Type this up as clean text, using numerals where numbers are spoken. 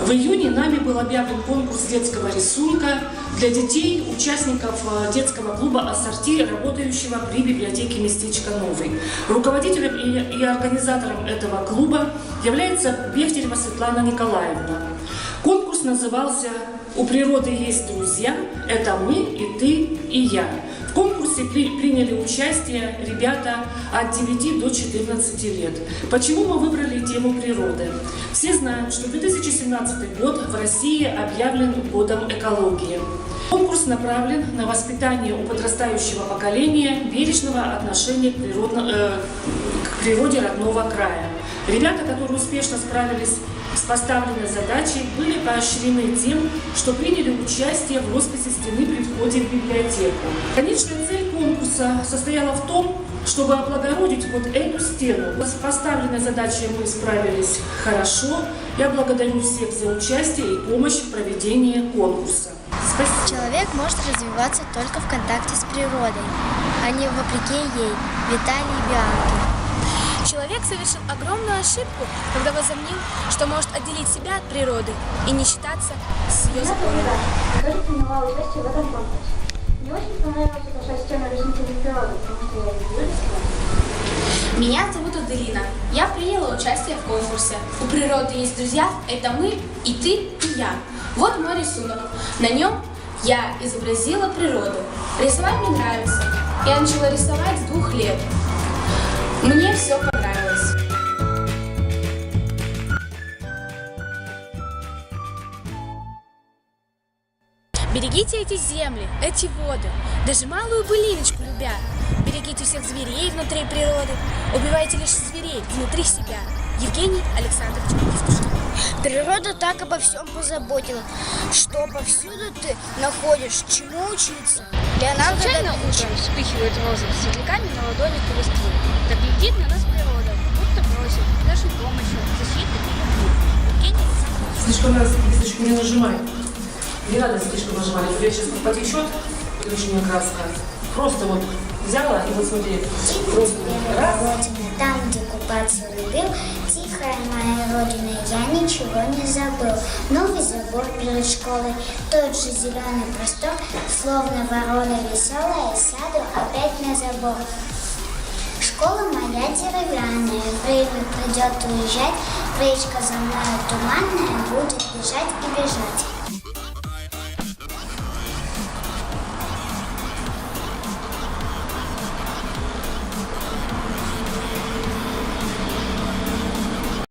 В июне нами был объявлен конкурс детского рисунка для детей, участников детского клуба «Ассорти», работающего при библиотеке местечка Новый. Руководителем и организатором этого клуба является Бехтерева Светлана Николаевна. Конкурс назывался «У природы есть друзья, это мы, и ты, и я». В конкурсе приняли участие ребята от 9 до 14 лет. Почему мы выбрали тему природы? Все знают, что 2017 год в России объявлен годом экологии. Конкурс направлен на воспитание у подрастающего поколения бережного отношения к природе родного края. Ребята, которые успешно справились с поставленной задачей, были поощрены тем, что приняли участие в росписи стены при входе в библиотеку. Конечная цель конкурса состояла в том, чтобы облагородить вот эту стену. С поставленной задачей мы справились хорошо. Я благодарю всех за участие и помощь в проведении конкурса. Спасибо. Человек может развиваться только в контакте с природой, а не вопреки ей. Виталий Бианки. Человек совершил огромную ошибку, когда возомнил, что может отделить себя от природы и не считаться с ее законами. Я тоже принимала участие в этом конкурсе. Мне очень понравилась эта часть темы растительной природы, потому что я люблю рисовать. Меня зовут Аделина. Я приняла участие в конкурсе. У природы есть друзья, это мы, и ты, и я. Вот мой рисунок. На нем я изобразила природу. Рисовать мне нравится. Я начала рисовать с 2 лет. Мне все понравилось. Берегите эти земли, эти воды, даже малую былиночку любя. Берегите всех зверей внутри природы, убивайте лишь зверей внутри себя. Евгений Александрович Евтушенко. Природа так обо всем позаботила, что повсюду ты находишь, чему учиться. Леонардо Случайно да Винчи. утром вспыхивают розы цветниками на ладони листвы. Так глядит на нас природа, будто просит нашей помощи, защиты и любви. Евгений Александрович. Слишком раз кисточку не нажимай. Не надо слишком нажимать. У тебя сейчас потечет коричневая краска. Просто вот взяла и вот смотри. Просто раз. Там, где купаться любил, тихая моя родина, я ничего не забыл. Новый забор перед школой, тот же зеленый простор, словно ворона веселая, сяду опять на забор. Школа моя деревянная, время придет уезжать, речка за мной туманная, будет бежать и бежать.